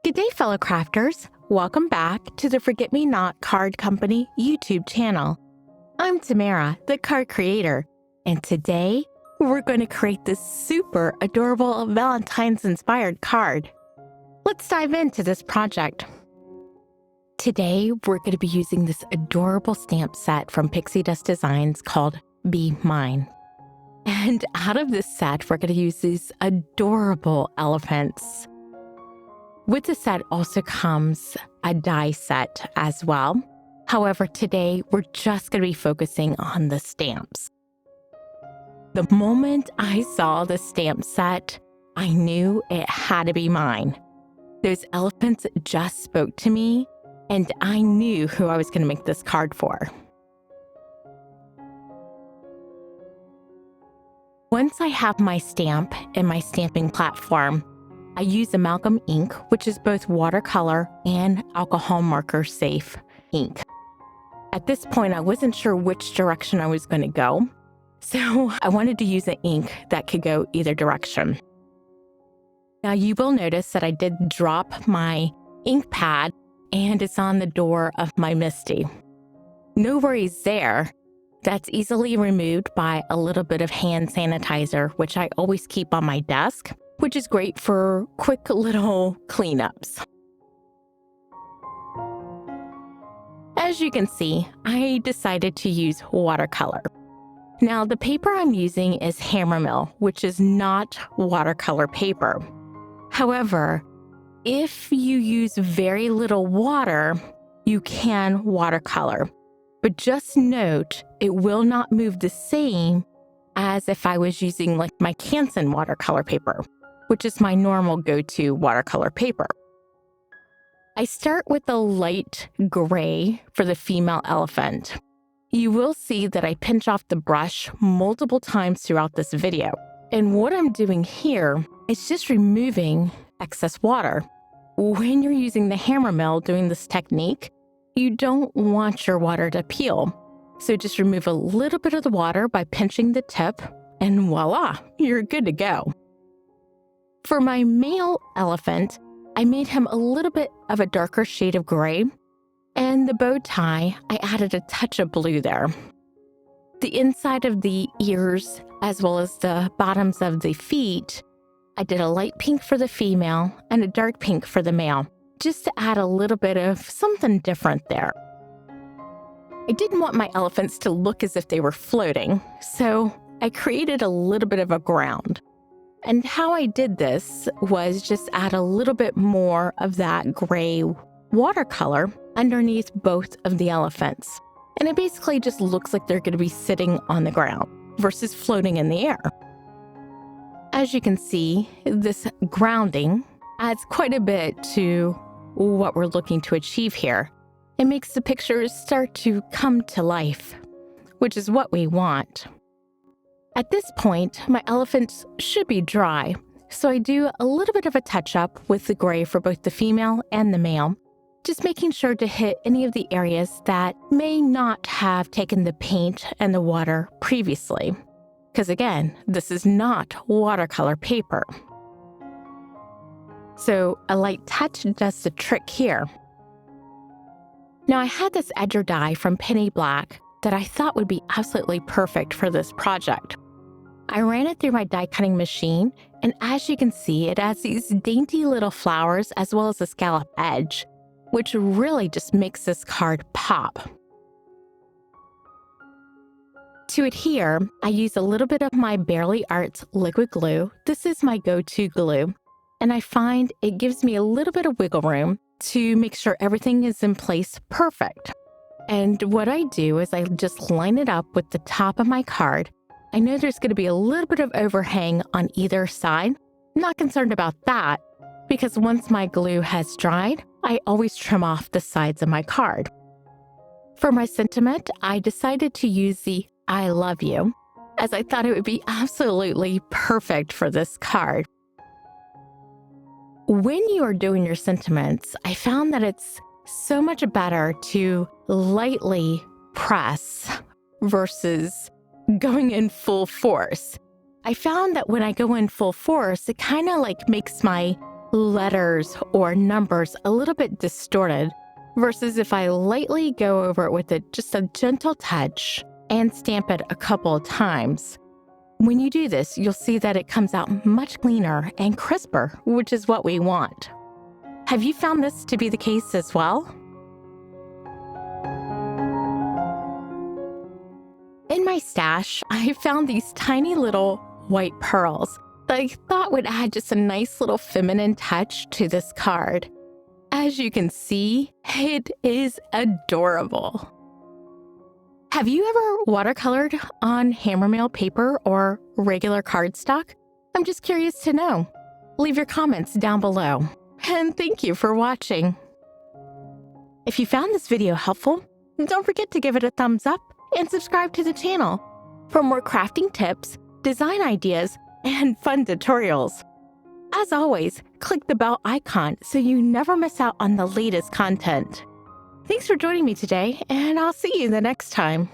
Good day, fellow crafters. Welcome back to the Forget Me Not Card Company YouTube channel. I'm Tamara, the Card Creator, and today we're going to create this super adorable Valentine's inspired card. Let's dive into this project. Today we're going to be using this adorable stamp set from Pixie Dust Designs called Be Mine. And out of this set, we're going to use these adorable elephants. With the set also comes a die set as well. However, today we're just going to be focusing on the stamps. The moment I saw the stamp set, I knew it had to be mine. Those elephants just spoke to me, and I knew who I was going to make this card for. Once I have my stamp and my stamping platform, I use amalgam ink, which is both watercolor and alcohol marker safe ink. At this point, I wasn't sure which direction I was going to go, so I wanted to use an ink that could go either direction. Now you will notice that I did drop my ink pad and it's on the door of my Misty. No worries there. That's easily removed by a little bit of hand sanitizer, which I always keep on my desk, which is great for quick little cleanups. As you can see, I decided to use watercolor. Now, the paper I'm using is Hammermill, which is not watercolor paper. However, if you use very little water, you can watercolor. But just note, it will not move the same as if I was using like my Canson watercolor paper, which is my normal go-to watercolor paper. I start with the light gray for the female elephant. You will see that I pinch off the brush multiple times throughout this video. And what I'm doing here is just removing excess water. When you're using the Hammermill doing this technique, you don't want your water to peel. So just remove a little bit of the water by pinching the tip, and voila, you're good to go. For my male elephant, I made him a little bit of a darker shade of gray, and the bow tie, I added a touch of blue there. The inside of the ears, as well as the bottoms of the feet, I did a light pink for the female and a dark pink for the male, just to add a little bit of something different there. I didn't want my elephants to look as if they were floating, so I created a little bit of a ground. And how I did this was just add a little bit more of that gray watercolor underneath both of the elephants. And it basically just looks like they're going to be sitting on the ground versus floating in the air. As you can see, this grounding adds quite a bit to what we're looking to achieve here. It makes the pictures start to come to life, which is what we want. At this point, my elephants should be dry, so I do a little bit of a touch-up with the gray for both the female and the male, just making sure to hit any of the areas that may not have taken the paint and the water previously. Because again, this is not watercolor paper. So a light touch does the trick here. Now I had this edger die from Penny Black that I thought would be absolutely perfect for this project. I ran it through my die cutting machine, and as you can see, it adds these dainty little flowers as well as a scallop edge, which really just makes this card pop. To adhere, I use a little bit of my Barely Arts liquid glue. This is my go-to glue, and I find it gives me a little bit of wiggle room to make sure everything is in place perfect. And what I do is I just line it up with the top of my card. I know there's going to be a little bit of overhang on either side. I'm not concerned about that because once my glue has dried, I always trim off the sides of my card. For my sentiment, I decided to use the I love you, as I thought it would be absolutely perfect for this card. When you are doing your sentiments, I found that it's so much better to lightly press versus going in full force. I found that when I go in full force, it kind of like makes my letters or numbers a little bit distorted, versus if I lightly go over it with just a gentle touch and stamp it a couple of times. When you do this, you'll see that it comes out much cleaner and crisper, which is what we want. Have you found this to be the case as well? In my stash, I found these tiny little white pearls that I thought would add just a nice little feminine touch to this card. As you can see, it is adorable. Have you ever watercolored on hammermail paper or regular cardstock? I'm just curious to know. Leave your comments down below. And thank you for watching. If you found this video helpful, don't forget to give it a thumbs up and subscribe to the channel for more crafting tips, design ideas, and fun tutorials. As always, click the bell icon so you never miss out on the latest content. Thanks for joining me today, and I'll see you the next time.